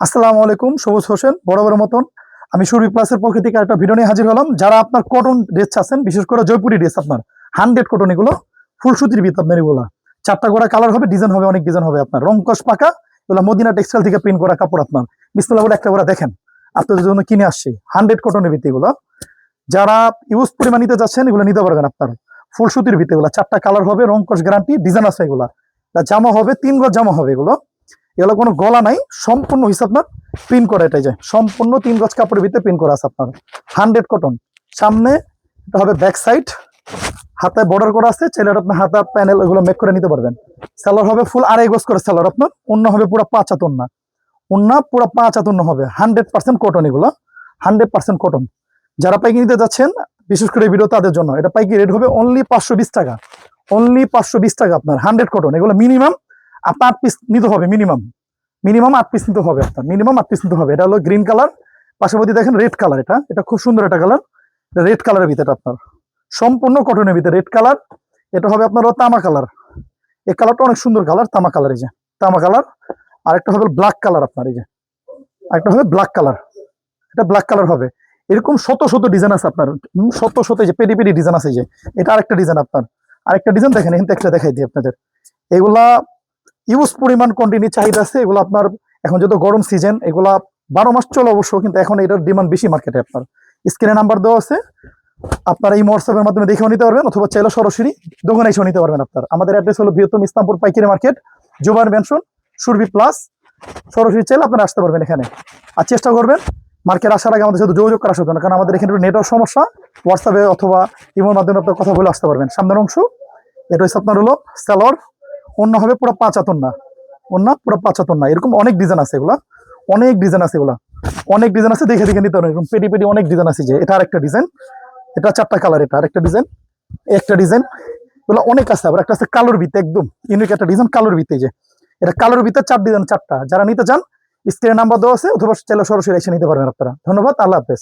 আসসালামু আলাইকুম, সবুজ হোসেন বরাবরের মতন আমি সুরভি প্লাসের পক্ষ থেকে একটা ভিডিও নিয়ে হাজির হলাম। যারা আপনার কটন ড্রেস চাচ্ছেন, বিশেষ করে জয়পুরি ড্রেস, আপনার 100 কটন, এগুলো ফুল সুতির ভিতর আপনার এগুলো 4টা করে কালার হবে, ডিজাইন হবে, অনেক ডিজাইন হবে আপনার, রংকশ পাকা। এগুলো মদিনা টেক্সটাইল থেকে প্রিন্ট করা কাপড়। আপনার বিসমিল্লাহ বলে একটা করে দেখেন, আপনাদের জন্য কিনে আসছি 100 কটনের ভিত্তি। এগুলো যারা ইউজ পরিমাণ নিতে যাচ্ছেন এগুলো নিতে পারবেন। আপনার ফুল সুতির ভিত্তি, এগুলো 4টা কালার হবে, রংকশ গ্যারান্টি, ডিজাইন আছে। এগুলা জামা হবে 3 গজ জামা হবে। এগুলো কোনো গলা নাই, সম্পূর্ণ হিসাব আপনার প্রিন্ট করা। এটাই যে সম্পূর্ণ 3 গজ কাপড়ের ভিতরে প্রিন্ট করা আছে আপনার 100 কটন। সামনে এটা হবে ব্যাক সাইড, হাতে বর্ডার করা আছে, ছেলের আপনার হাতা প্যানেল এগুলো মেক করে নিতে পারবেন। সেলার হবে ফুল 2.5 গজ করে সেলার আপনার। ওন্না হবে পুরো 5 হাত ওন্না, ওন্না পুরো 5 হাত ওন্না হবে। 100% কটন, এগুলো 100% কটন। যারা পাইকারি নিতে যাচ্ছেন, বিশেষ করে এই ভিডিও তাদের জন্য, এটা পাইকারি রেট হবে অনলি 520 টাকা। অনলি 520 টাকা আপনার 100 কটন। এগুলো মিনিমাম আপনার 8 পিস নিতে হবে, মিনিমাম 8 পিস নিতে হবে আপনার, মিনিমাম 8 পিস নিতে হবে। এটা হলো গ্রিন কালার, পাশাপাশি দেখেন রেড কালার। এটা খুব সুন্দর একটা কালার, রেড কালারের ভিতরে আপনার সম্পূর্ণ কটনের ভিতরে রেড কালার। এটা হবে আপনার তামা কালার, এই কালারটা অনেক সুন্দর কালার, তামা কালার। এই যে তামা কালার। আরেকটা হবে ব্ল্যাক কালার আপনার, এই যে আরেকটা হবে ব্ল্যাক কালার, এটা ব্ল্যাক কালার হবে। এরকম শত শত ডিজাইন আছে আপনার, শত শত যে পেডি পেডি ডিজাইন আছে। যে এটা আরেকটা ডিজাইন আপনার, আরেকটা ডিজাইন দেখেন, এখান থেকে একটা দেখাই দিই আপনাদের। এগুলা ইউজ পরিমাণ কোয়ান্টিটি চাহিদা আছে। এগুলো আপনার এখন যত গরম সিজন, এগুলা 12 মাস চলে অবশ্য, কিন্তু এখন এটার ডিমান্ড বেশি মার্কেটে। আপনার স্ক্রিনে নাম্বার দেওয়া আছে, আপনারা এই হোয়াটসঅ্যাপের মাধ্যমে দেখেও নিতে পারবেন, অথবা চাইলে সরাসরি দোকানে এসেও নিতে পারবেন। আপনার আমাদের অ্যাড্রেস হলো বৃহত্তম ইসলামপুর পাইকারি মার্কেট, জুবাইর মেনশন, সুরভি প্লাস। সরাসরি চাইলে আপনারা আসতে পারবেন এখানে। আর চেষ্টা করবেন মার্কেট আসার আগে আমাদের সাথে যোগাযোগ করার জন্য, কারণ আমাদের এখানে নেটওয়ার্ক সমস্যা। হোয়াটসঅ্যাপে অথবা ইমোর মাধ্যমে আপনার কথা বলে আসতে পারবেন। সামনের অংশ এটা হচ্ছে আপনার হলো সেলর, অন্য হবে পুরো 5 হাত ওন্না, ওন্না পুরো 5 হাত ওন্না। এরকম অনেক ডিজাইন আছে, এগুলা অনেক ডিজাইন আছে, এগুলা অনেক ডিজাইন আছে, দেখে দেখে নিতে পারেন। এরকম পেডি পেডি অনেক ডিজাইন আছে। যে এটা আরেকটা ডিজাইন, এটা 4টা কালার, এটা আরেকটা ডিজাইন, একটা ডিজাইন, এগুলো অনেক আছে। আবার একটা আছে কালোর ভিতরে, একদম ইউনিক একটা ডিজাইন কালোর ভিতরে। যে এটা কালোর ভিতরে 4 ডিজাইন, 4টা। যারা নিতে চান স্ক্রিনে নাম্বার দেওয়া আছে, অথবা চাইলে সরাসরি এসে নিতে পারবেন আপনারা। ধন্যবাদ, আল্লাহ হাফেজ।